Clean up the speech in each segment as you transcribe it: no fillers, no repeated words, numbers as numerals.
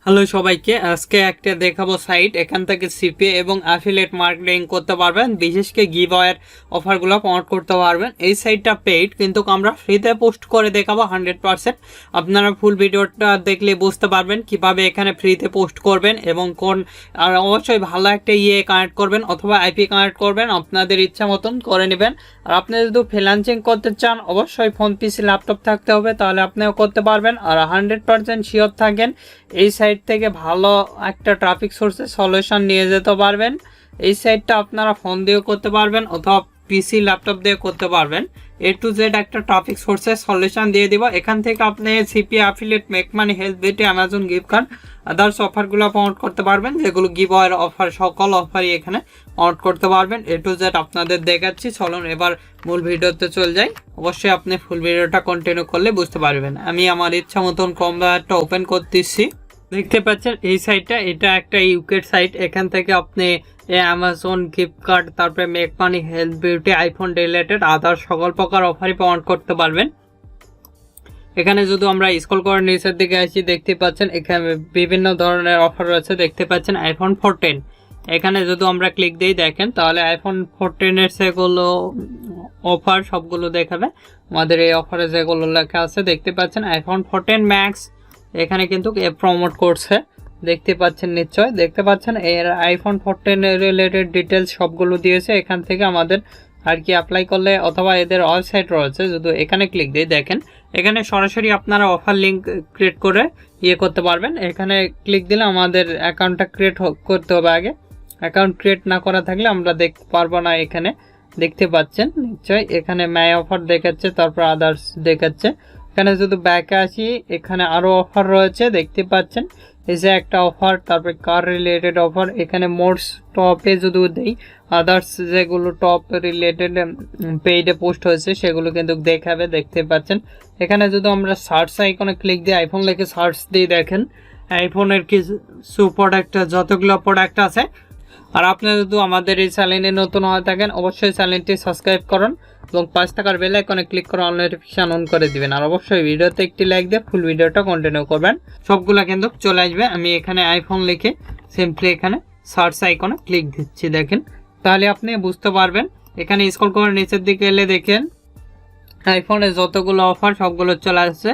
Hello সবাইকে, আজকে একটা দেখাবো সাইট। এখান থেকে সিপিএ এবং অ্যাফিলিয়েট মার্কেটিং করতে পারবেন, বিশেষ করে গিভ অ্যাওয়ের অফারগুলো প্রমোট করতে পারবেন। এই সাইটটা পেইড, কিন্তু আমরা ফ্রিতে পোস্ট করে দেখাবো 100%। আপনারা ফুল ভিডিওটা দেখলে বুঝতে পারবেন কিভাবে এখানে ফ্রিতে পোস্ট করবেন এবং কোন, আর অবশ্যই ভালো একটা কানেক্ট করবেন অথবা আইপি কানেক্ট করবেন, আপনাদের ইচ্ছা মতন করে নেবেন। আর আপনি যদি ফ্রিল্যান্সিং করতে চান অবশ্যই ফোন, পিসি, ল্যাপটপ থাকতে হবে, তাহলে আপনিও করতে পারবেন। আর 100% শিওর থাকেন এই সাইট থেকে ভালো একটা ট্রাফিক সোর্সের সলিউশন নিয়ে যেতে পারবেন। এই সাইটটা আপনারা ফোন দিয়েও করতে পারবেন অথবা পিসি, ল্যাপটপ দিয়ে করতে পারবেন। A to Z একটা ট্রাফিক সোর্সের সলিউশন দিয়ে দিব। এখান থেকে আপনি CPA, affiliate, make money, help বিটি, অ্যামাজন গিফট কার্ড, আদার্স অফারগুলো প্রমোট করতে পারবেন, যেগুলো গিভ অ্যাওয়ের অফার, সকল অফারই এখানে প্রমোট করতে পারবেন। A to Z আপনাদের দেখাচ্ছি। চলুন এবার মূল ভিডিওতে চলে যাই। অবশ্যই আপনি ফুল ভিডিওটা কন্টিনিউ করলে বুঝতে পারবেন। আমি আমার ইচ্ছা মতন কম্পিউটারটা ওপেন করতেছি। দেখতে পাচ্ছেন এই সাইটটা, এটা একটা ইউকের সাইট। এখান থেকে আপনি অ্যামাজন গিফট কার্ড, তারপরে make money, health, beauty, iPhone related other সকল প্রকার অফারই প্রমোট করতে পারবেন। এখানে যদি আমরা স্ক্রল করে নিচের দিকে আসি, দেখতে পাচ্ছেন এখানে বিভিন্ন ধরনের অফার রয়েছে। দেখতে পাচ্ছেন আইফোন 14। এখানে যদি আমরা ক্লিক দিই দেখেন, তাহলে আইফোন 14-এর সেগুলো অফার সবগুলো দেখাবে। আমাদের এই অফারে যেগুলো লেখা আছে দেখতে পাচ্ছেন আইফোন 14 ম্যাক্স এখানে কিন্তু প্রমোট করছে, দেখতে পাচ্ছেন নিশ্চয়। দেখতে পাচ্ছেন এর আইফোন 14 রিলেটেড ডিটেলস সবগুলো দিয়েছে। এখান থেকে আমাদের আর কি অ্যাপ্লাই করলে, অথবা এদের ওয়েবসাইট রয়েছে, যদি এখানে ক্লিক দিই দেখেন এখানে সরাসরি আপনারা অফার লিঙ্ক ক্রিয়েট করে করতে পারবেন। এখানে ক্লিক দিলে আমাদের অ্যাকাউন্টটা ক্রিয়েট করতে হবে আগে। অ্যাকাউন্ট ক্রিয়েট না করা থাকলে আমরা দেখতে পারবো না। এখানে দেখতে পাচ্ছেন নিশ্চয় এখানে মাই অফার দেখাচ্ছে, তারপর আদার্স দেখাচ্ছে। এখানে যদি ব্যাকে আসি, এখানে আরো অফার রয়েছে দেখতে পাচ্ছেন। এই যে একটা অফার, তারপরে কার রিলেটেড অফার। এখানে মোটস টপে যদি দেই, আদার্স যেগুলো টপ রিলেটেড পেইডে পোস্ট হয়েছে সেগুলো কিন্তু দেখাবে, দেখতে পাচ্ছেন। এখানে যদি আমরা সার্চ আইকনে ক্লিক দিই, আইফোন লিখে সার্চ দিয়ে দেখেন আইফোনের কিছু প্রোডাক্ট, যতগুলো প্রোডাক্ট আছে। আর আপনি যদি আমাদের এই চ্যানেলে নতুন হয়ে থাকেন অবশ্যই চ্যানেলটি সাবস্ক্রাইব করুন এবং 5 টাকার বেল আইকনে ক্লিক করে অল নোটিফিকেশন অন করে দিবেন। আর অবশ্যই ভিডিওতে একটি লাইক দিয়ে ফুল ভিডিওটা কন্টিনিউ করবেন, সবগুলো কিন্তু চলে আসবে। আমি এখানে আইফোন লিখে সিম্পলি এখানে সার্চ আইকনে ক্লিক দিচ্ছি দেখেন, তাহলে আপনি বুঝতে পারবেন। এখানে স্ক্রল করে নিচের দিকে এলে দেখেন আইফোনের যতগুলো অফার সবগুলো চলে আসছে।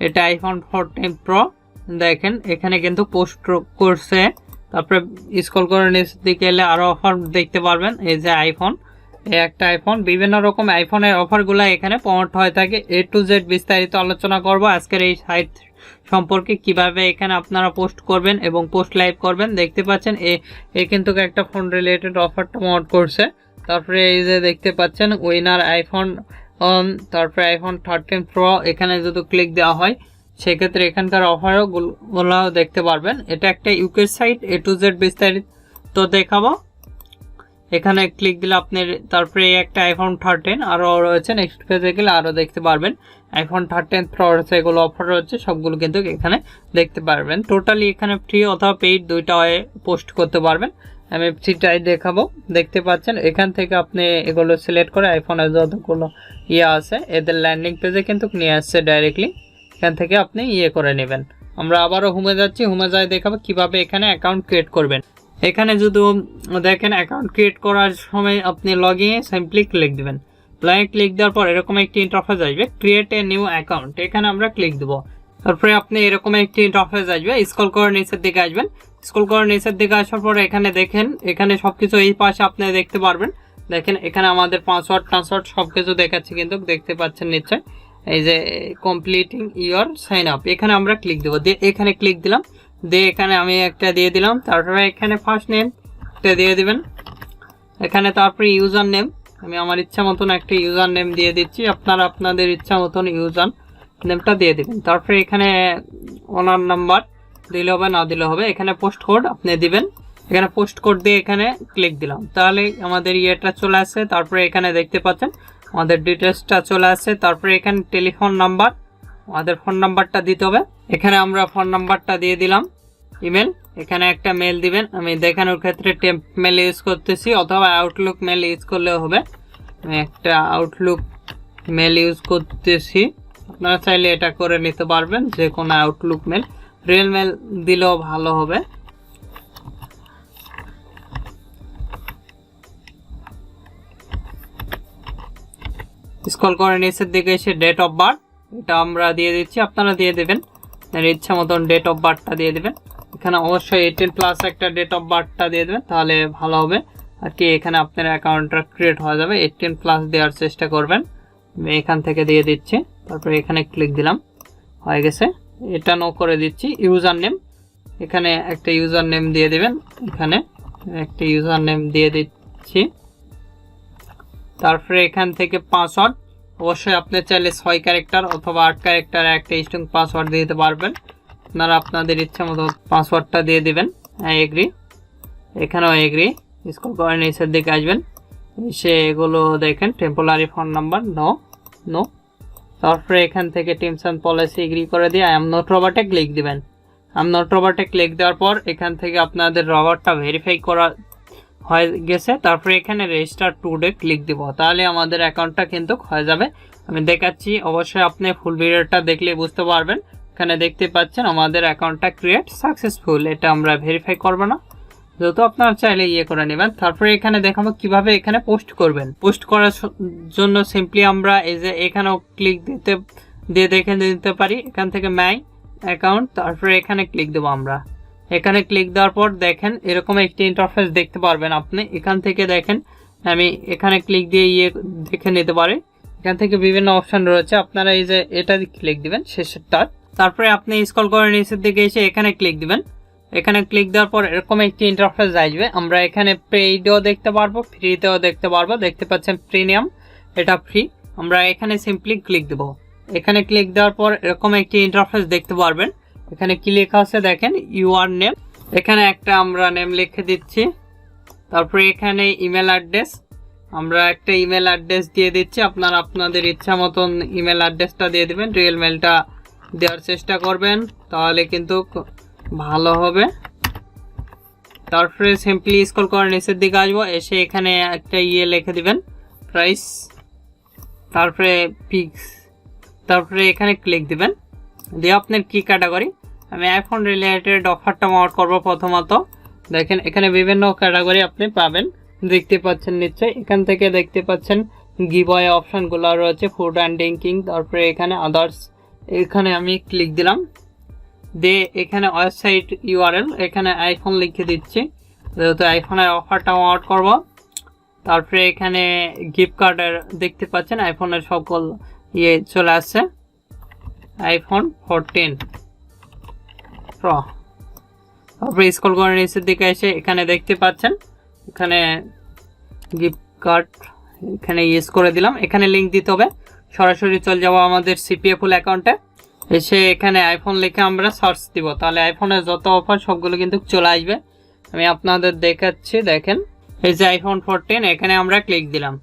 এটা আইফোন 14 প্রো দেখেন এখানে কিন্তু পোস্ট করছে। তারপরে স্ক্রল করে নিচের দিকে এলে আরো অফার দেখতে পারবেন। এই যে আইফোন, এই একটা আইফোন, বিভিন্ন রকম আইফোনের অফারগুলো এখানে প্রমোট হয়ে থাকে। A to Z বিস্তারিত আলোচনা করব আজকের এই সাইট সম্পর্কে, কিভাবে এখানে আপনারা পোস্ট করবেন এবং পোস্ট লাইভ করবেন। দেখতে পাচ্ছেন এ কিন্তু একটা ফোন রিলেটেড অফারটা প্রমোট করছে। তারপরে এই যে দেখতে পাচ্ছেন উইনার আইফোন, তারপরে আইফোন 13 প্রো। এখানে যদি ক্লিক দেওয়া হয় সেক্ষেত্রে এখানকার অফারও গুলো দেখতে পারবেন। এটা একটা ইউকের সাইট, A to Z বিস্তারিত দেখাবো। এখানে ক্লিক দিলে আপনি, তারপরে একটা আইফোন 13 আরও রয়েছে। নেক্সট পেজে গেলে আরও দেখতে পারবেন আইফোন 13 প্রো যেগুলো অফার রয়েছে সবগুলো কিন্তু এখানে দেখতে পারবেন। টোটালি এখানে ফ্রি অথবা পেইড দুইটা পোস্ট করতে পারবেন। আমি ফ্রিটাই দেখাবো। দেখতে পাচ্ছেন এখান থেকে আপনি এগুলো সিলেক্ট করে আইফোনের যতগুলো আছে এদের ল্যান্ডিং পেজে কিন্তু নিয়ে আসছে ডাইরেক্টলি। এখান থেকে আপনি করে নেবেন। আমরা আবারও হোমে যাচ্ছি, হোমে যাই দেখাবো কিভাবে এখানে অ্যাকাউন্ট ক্রিয়েট করবেন। এখানে যদি দেখেন অ্যাকাউন্ট ক্রিয়েট করার সময় আপনি লগইনে সিম্পলি ক্লিক দিবেন। লগইনে ক্লিক দেওয়ার পর এরকম একটি ইন্টারফেস আসবে, ক্রিয়েট এ নিউ অ্যাকাউন্ট। এখানে আমরা ক্লিক দেব। তারপরে আপনি এরকম একটি ইন্টারফেস আসবে, স্ক্রল করে নিচের দিকে আসবেন। স্ক্রল করে নিচের দিকে আসার পরে এখানে দেখেন এখানে সবকিছু এই পাশে আপনি দেখতে পারবেন। দেখেন এখানে আমাদের পাসওয়ার্ড ট্রান্সফার সবকিছু দেখাচ্ছে কিন্তু, দেখতে পাচ্ছেন নিশ্চয়। এই যে কমপ্লিটিং ইওর সাইন আপ, এখানে আমরা ক্লিক দেবো। দিয়ে এখানে ক্লিক দিলাম, দিয়ে এখানে আমি একটা দিয়ে দিলাম। তারপরে এখানে ফার্স্ট নেম একটা দিয়ে দিবেন এখানে। তারপরে ইউজার নেম, আমি আমার ইচ্ছা মতন একটা ইউজার নেম দিয়ে দিচ্ছি, আপনারা আপনাদের ইচ্ছা মতন ইউজার নেমটা দিয়ে দিবেন। তারপরে এখানে ওনার নাম্বার দিলে হবে, না দিলে হবে। এখানে পোস্ট কোড আপনি দিবেন, এখানে পোস্ট কোড দিয়ে এখানে ক্লিক দিলাম, তাহলে আমাদের ইয়েটা চলে আসছে। তারপরে এখানে দেখতে পাচ্ছেন আমাদের ডিটেলসটা চলে আসছে। তারপরে এখানে টেলিফোন নাম্বার, আমাদের ফোন নাম্বারটা দিতে হবে। এখানে আমরা ফোন নাম্বারটা দিয়ে দিলাম। ইমেল, এখানে একটা মেল দিবেন। আমি দেখানোর ক্ষেত্রে টেম্প মেল ইউজ করতেছি, অথবা আউটলুক মেল ইউজ করলেও হবে। আমি একটা আউটলুক মেল ইউজ করতেছি, আপনারা চাইলে এটা করে নিতে পারবেন, যে কোনো আউটলুক মেল। রিয়েল মেল দিলেও ভালো হবে। স্ক্রল করে নিচের দিকে এসে ডেট অফ বার্থ এটা আমরা দিয়ে দিচ্ছি, আপনারা দিয়ে দেবেন ইচ্ছা মতন ডেট অফ বার্থটা দিয়ে দেবেন। এখানে অবশ্যই 18+ একটা ডেট অফ বার্থটা দিয়ে দেবেন, তাহলে ভালো হবে আর কি। এখানে আপনার অ্যাকাউন্টটা ক্রিয়েট হয়ে যাবে। 18+ দেওয়ার চেষ্টা করবেন। আমি এখান থেকে দিয়ে দিচ্ছি, তারপরে এখানে ক্লিক দিলাম, হয়ে গেছে। এটা নো করে দিচ্ছি। ইউজার নেম, এখানে একটা ইউজার নেম দিয়ে দিবেন, এখানে একটা ইউজার নেম দিয়ে দিচ্ছি। তারপরে এখান থেকে পাসওয়ার্ড, অবশ্যই আপনি চাইলে 6 ক্যারেক্টার অথবা 8 ক্যারেক্টার একটা স্ট্রিং পাসওয়ার্ড দিতে পারবেন। আপনারা আপনাদের ইচ্ছা মতো পাসওয়ার্ডটা দিয়ে দিবেন। এগ্রি, এখানেও এগ্রি। স্ক্রল করে নিচের দিকে আসবেন, এসে এগুলো দেখেন temporary phone number no no. তারপরে এখান থেকে টিমস অ্যান্ড পলিসি এগ্রি করে দিয়ে আই এম নট রবার্টে ক্লিক দিবেন। আই এম নট রবার্টে ক্লিক দেওয়ার পর এখান থেকে আপনাদের রবার্টটা ভেরিফাই করা হয়ে গেছে। তারপরে এখানে রেজিস্টার টুডে ক্লিক দিব, তাহলে আমাদের অ্যাকাউন্টটা কিন্তু হয়ে যাবে। আমি দেখাচ্ছি, অবশ্যই আপনি ফুল ভিডিওটা দেখলে বুঝতে পারবেন। এখানে দেখতে পাচ্ছেন আমাদের অ্যাকাউন্টটা ক্রিয়েট সাকসেসফুল। এটা আমরা ভেরিফাই করব না, যেহেতু আপনারা চাইলে করে নেবেন। তারপরে এখানে দেখাবো কিভাবে এখানে পোস্ট করবেন। পোস্ট করার জন্য সিম্পলি আমরা এই যে এখানেও ক্লিক দিয়ে দেখে দিতে পারি। এখান থেকে মাই অ্যাকাউন্ট, তারপরে এখানে ক্লিক দেবো আমরা। এখানে ক্লিক দেওয়ার পর দেখেন এরকম একটি ইন্টারফেস দেখতে পারবেন আপনি। এখান থেকে দেখেন আমি এখানে ক্লিক দিয়ে দেখে নিতে পারি। এখান থেকে বিভিন্ন অপশন রয়েছে, আপনারা এই যে এটা ক্লিক দিবেন শেষেরটা। তারপরে আপনি স্ক্রল করে নিচের দিকে এসে এখানে ক্লিক দিবেন। এখানে ক্লিক দেওয়ার পর এরকম একটি ইন্টারফেস আসবে। আমরা এখানে পেইডও দেখতে পারবো, ফ্রিতেও দেখতে পারবো। দেখতে পাচ্ছেন প্রিমিয়াম, এটা ফ্রি। আমরা এখানে সিম্পলি ক্লিক দেব। এখানে ক্লিক দেওয়ার পর এরকম একটি ইন্টারফেস দেখতে পারবেন। এখানে কি লেখা আছে দেখেন, ইউর নেম। এখানে একটা আমরা নেম লিখে দিচ্ছি। তারপরে এখানে ইমেল অ্যাড্রেস, আমরা একটা ইমেল অ্যাড্রেস দিয়ে দিচ্ছি। আপনারা আপনাদের ইচ্ছা মতন ইমেল অ্যাড্রেসটা দিয়ে দিবেন। রিয়েল মেলটা দেওয়ার চেষ্টা করবেন, তাহলে কিন্তু ভালো হবে। তারপরে সিম্পলি স্ক্রল করে নিচের দিকে আসবো, এসে এখানে একটা লিখে দিবেন প্রাইস, তারপরে পিক্স, তারপরে এখানে ক্লিক দিবেন। দিয়ে আপনার কি ক্যাটাগরি, আমি আইফোন রিলেটেড অফারটা মাউট করবো প্রথমত। দেখেন এখানে বিভিন্ন ক্যাটাগরি আপনি পাবেন, দেখতে পাচ্ছেন নিশ্চয়ই। এখান থেকে দেখতে পাচ্ছেন গিভঅয়ে অপশনগুলো রয়েছে, ফুড অ্যান্ড ড্রিঙ্কিং, তারপরে এখানে আদার্স। এখানে আমি ক্লিক দিলাম, দিয়ে এখানে ওয়েবসাইট ইউআরএল, এখানে আইফোন লিখে দিচ্ছি যেহেতু আইফোনের অফারটা আউট করব। তারপরে এখানে গিফট কার্ডের দেখতে পাচ্ছেন আইফোনের সকল চলে আসছে, আইফোন 14 প্রো। তারপরে স্ক্রল করে নিচের দিকে এসে এখানে দেখতে পাচ্ছেন এখানে গিফট কার্ড, এখানে ইউজ করে দিলাম। এখানে লিঙ্ক দিতে হবে, সরাসরি চলে যাবো আমাদের সিপিএ ফুল অ্যাকাউন্টে। এসে এখানে আইফোন লিখে আমরা সার্চ দিব, তাহলে আইফোনের যত অফার সবগুলো কিন্তু চলে আসবে। আমি আপনাদের দেখাচ্ছি, দেখেন এই যে আইফোন 14, এখানে আমরা ক্লিক দিলাম।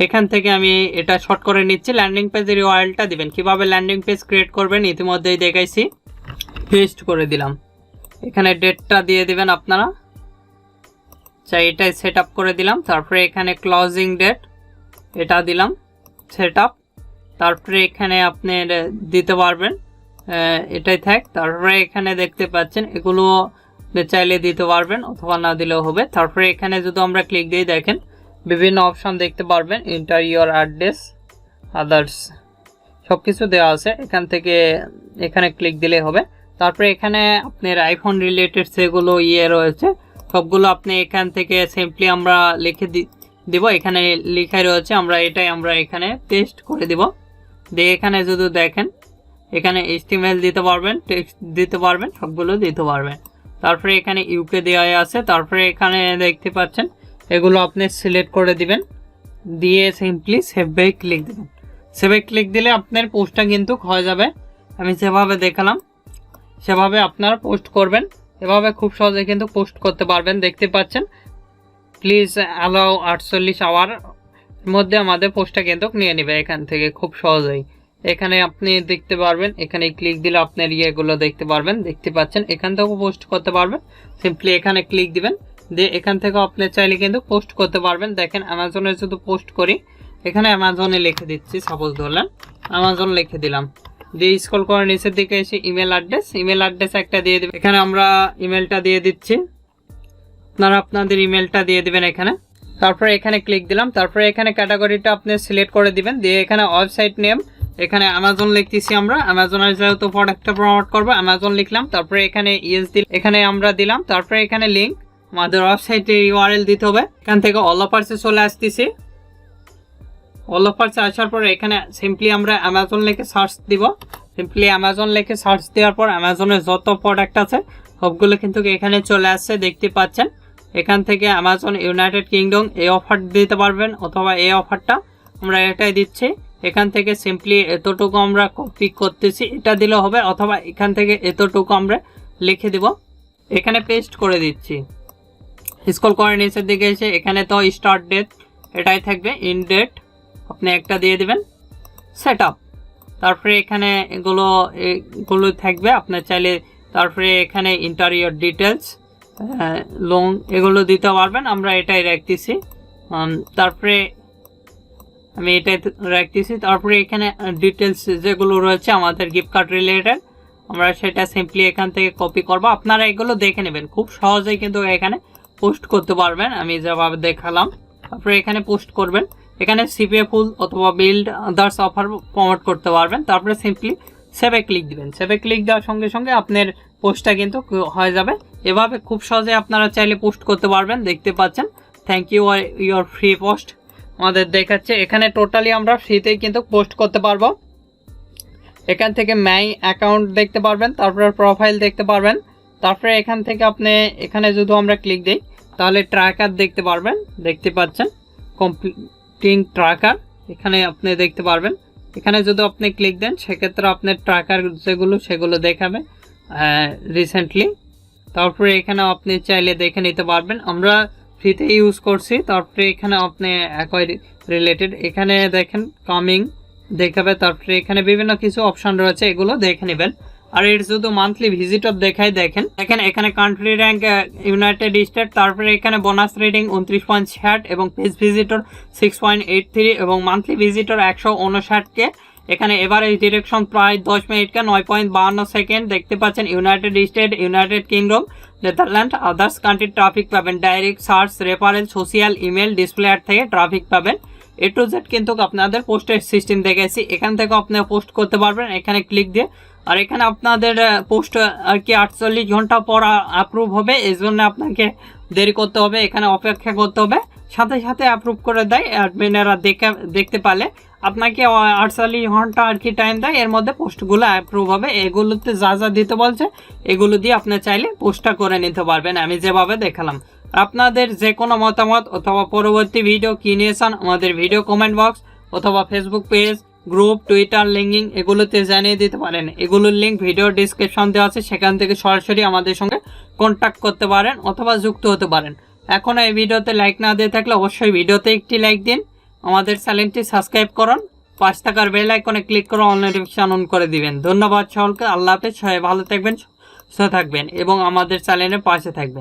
এখান থেকে আমি এটা শর্ট করে নিচ্ছি। ল্যান্ডিং পেজের ইউআরএলটা দিবেন, কিভাবে ল্যান্ডিং পেজ ক্রিয়েট করবেন ইতিমধ্যেই দেখাইছি, পেস্ট করে দিলাম। এখানে ডেটটা দিয়ে দিবেন আপনারা, চাই এটাই সেট আপ করে দিলাম। তারপরে এখানে ক্লোজিং ডেট এটা দিলাম, সেট আপ। তারপরে এখানে আপনি দিতে পারবেন, এটাই থাক। তারপরে এখানে দেখতে পাচ্ছেন এগুলো চাইলে দিতে পারবেন অথবা না দিলেও হবে। তারপরে এখানে যদি আমরা ক্লিক দিই দেখেন বিভিন্ন অপশন দেখতে পারবেন, এন্টার ইওর অ্যাড্রেস, আদার্স, সব কিছু দেওয়া আছে। এখান থেকে এখানে ক্লিক দিলে হবে। তারপরে এখানে আপনার আইফোন রিলেটেড সেগুলো রয়েছে সবগুলো আপনি এখান থেকে সিম্পলি আমরা লিখে দিব। এখানে লেখাই রয়েছে, আমরা এখানে পেস্ট করে দিব। দিয়ে এখানে যদি দেখেন এখানে HTML দিতে পারবেন, টেক্সট দিতে পারবেন, সবগুলো দিতে পারবেন। তারপরে এখানে ইউকে দেওয়া আছে। তারপরে এখানে দেখতে পাচ্ছেন এগুলো আপনি সিলেক্ট করে দিবেন, দিয়ে সিম্পলি সেভ বাই ক্লিক দিবেন। সেভে ক্লিক দিলে আপনার পোস্টটা কিন্তু হয়ে যাবে। আমি যেভাবে দেখালাম সেভাবে আপনারা পোস্ট করবেন, এভাবে খুব সহজে কিন্তু পোস্ট করতে পারবেন। দেখতে পাচ্ছেন প্লিজ অ্যালাউ 48 আওয়ার মধ্যে আমাদের পোস্টটা কিন্তু নিয়ে নেবে এখান থেকে খুব সহজেই। এখানে আপনি দেখতে পারবেন, এখানে ক্লিক দিলে আপনার ইয়েগুলো দেখতে পারবেন। দেখতে পাচ্ছেন এখান থেকেও পোস্ট করতে পারবেন, সিম্পলি এখানে ক্লিক দিবেন। দিয়ে এখান থেকেও আপনি চাইলে কিন্তু পোস্ট করতে পারবেন। দেখেন অ্যামাজনে যদি পোস্ট করি, এখানে অ্যামাজনে লিখে দিচ্ছি, সাপোজ ধরলেন অ্যামাজন লিখে দিলাম। দিয়ে স্ক্রল করে নিচের দিকে এসে ইমেল অ্যাড্রেস একটা দিয়ে দেবেন। এখানে আমরা ইমেলটা দিয়ে দিচ্ছি, আপনারা আপনাদের ইমেলটা দিয়ে দিবেন এখানে। তারপরে এখানে ক্লিক দিলাম। তারপরে এখানে ক্যাটাগরিটা আপনি সিলেক্ট করে দিবেন, দিয়ে এখানে ওয়েবসাইট নেম এখানে অ্যামাজন লিখতেছি, আমরা অ্যামাজনের যেহেতু প্রোডাক্টটা প্রমোট করবো অ্যামাজন লিখলাম। তারপরে এখানে এখানে আমরা দিলাম। তারপরে এখানে লিঙ্ক আমাদের ওয়েবসাইটের ইউআরএল দিতে হবে। এখান থেকে অল অফার্সে চলে আসতেছি। অল অফার্সে আসার পরে এখানে সিম্পলি আমরা অ্যামাজন লিখে সার্চ দিব। সিম্পলি অ্যামাজন লিখে সার্চ দেওয়ার পর অ্যামাজনের যত প্রোডাক্ট আছে সবগুলো কিন্তু এখানে চলে আসছে, দেখতে পাচ্ছেন। এখান থেকে অ্যামাজন ইউনাইটেড কিংডম এই অফার দিতে পারবেন, অথবা এই অফারটা আমরা এটাই দিচ্ছি। এখান থেকে সিম্পলি এতটুকু আমরা কপি করতেছি, এটা দিলে হবে, অথবা এখান থেকে এতটুকু আমরা লিখে দিব, এখানে পেস্ট করে দিচ্ছি। স্ক্রল করে নিচের দিকে এসে এখানে তো স্টার্ট ডেট এটাই থাকবে, ইন ডেট আপনি একটা দিয়ে দিবেন, সেট আপ। তারপরে এখানে এগুলো থাকবে আপনার চাইলে। তারপরে এখানে ইন্টারিয়র ডিটেলস লং এগুলো দিতে পারবেন, আমরা এটাই রাখতেছি। তারপরে আমি এটাই রাখতেছি। তারপরে এখানে ডিটেলস যেগুলো রয়েছে আমাদের গিফট কার্ড রিলেটেড, আমরা সেটা সিম্পলি এখান থেকে কপি করব। আপনারা এগুলো দেখে নেবেন, খুব সহজেই কিন্তু এখানে পোস্ট করতে পারবেন, আমি যেভাবে দেখালাম। তারপরে এখানে পোস্ট করবেন, এখানে সিপিএ ফুল অথবা বিল্ড আদার্স অফার প্রমোট করতে পারবেন। তারপরে সিম্পলি সেভে ক্লিক দিবেন। সেভে ক্লিক দেওয়ার সঙ্গে সঙ্গে আপনার পোস্টটা কিন্তু হয়ে যাবে। এভাবে খুব সহজে আপনারা চাইলে পোস্ট করতে পারবেন, দেখতে পাচ্ছেন। Thank you your free post আমাদের দেখাচ্ছে। এখানে টোটালি আমরা ফ্রিতেই কিন্তু পোস্ট করতে পারবো। এখান থেকে মাই অ্যাকাউন্ট দেখতে পারবেন, তারপরে প্রোফাইল দেখতে পারবেন। তারপরে এখান থেকে আপনি এখানে যদি আমরা ক্লিক দিই তাহলে ট্র্যাকার দেখতে পারবেন, দেখতে পাচ্ছেন। কমপ্লিটিং ট্র্যাকার এখানে আপনি দেখতে পারবেন। এখানে যদি আপনি ক্লিক দেন সেক্ষেত্রে আপনার ট্র্যাকার সেগুলো দেখাবে রিসেন্টলি। তারপরে এখানে আপনি চাইলে দেখে নিতে পারবেন, আমরা ফ্রিতে ইউজ করছি। তারপরে এখানে আপনি অ্যাকোয়ার রিলেটেড এখানে দেখেন কামিং দেখাবে। তারপরে এখানে বিভিন্ন কিছু অপশন রয়েছে, এগুলো দেখে নেবেন। আর এর শুধু মান্থলি ভিজিটর দেখাই, দেখেন এখানে কান্ট্রি র্যাঙ্ক ইউনাইটেড স্টেট। তারপরে এখানে বোনাস রেটিং 29.60 এবং পেজ ভিজিটর 6.83 এবং মান্থলি ভিজিটর 159K। এখানে এভারেজ ডিরেকশন প্রায় 10 মিনিটকে 9.52 সেকেন্ড, দেখতে পাচ্ছেন। United state, United kingdom, Netherland, others কান্ট্রির ট্রাফিক পাবেন। Direct search, referral, social, email, display ad থেকে ট্রাফিক পাবেন। এ টু জেড কিন্তু আপনাদের পোস্টের সিস্টেম দেখেছি, এখান থেকে আপনারা পোস্ট করতে পারবেন এখানে ক্লিক দিয়ে। আর এখানে আপনাদের পোস্ট আর কি 48 ঘন্টা পর অ্যাপ্রুভ হবে, এই জন্য আপনাকে দেরি করতে হবে, এখানে অপেক্ষা করতে হবে। সাথে সাথে অ্যাপ্রুভ করে দেয় অ্যাডমিনেরা, দেখতে পালে আপনাকে 48 ঘন্টা আর কি টাইম দেয়, এর মধ্যে পোস্টগুলো অ্যাপ্রুভ হবে। এগুলোতে যা যা দিতে বলছে এগুলো দিয়ে আপনি চাইলে পোস্টটা করে নিতে পারবেন, আমি যেভাবে দেখালাম। আপনাদের যে কোনো মতামত অথবা পরবর্তী ভিডিও কি নিয়েছেন আমাদের ভিডিও কমেন্ট বক্স অথবা Facebook page, group, Twitter linking এগুলোতে জানিয়ে দিতে পারেন। এগুলোর লিঙ্ক ভিডিও ডিসক্রিপশন দেওয়া আছে, সেখান থেকে সরাসরি আমাদের সঙ্গে কন্ট্যাক্ট করতে পারেন অথবা যুক্ত হতে পারেন। এখন এই ভিডিওতে লাইক না দিয়ে থাকলে অবশ্যই ভিডিওতে একটি লাইক দিন, আমাদের চ্যানেলটি সাবস্ক্রাইব করুন, পাশ থাকার বেল আইকনে ক্লিক করে অল নোটিফিকেশন অন করে দিবেন। ধন্যবাদ সকলকে, আল্লাহ হাফেজ, সবাই ভালো থাকবেন, সুস্থ থাকবেন এবং আমাদের চ্যানেলের পাশে থাকবেন।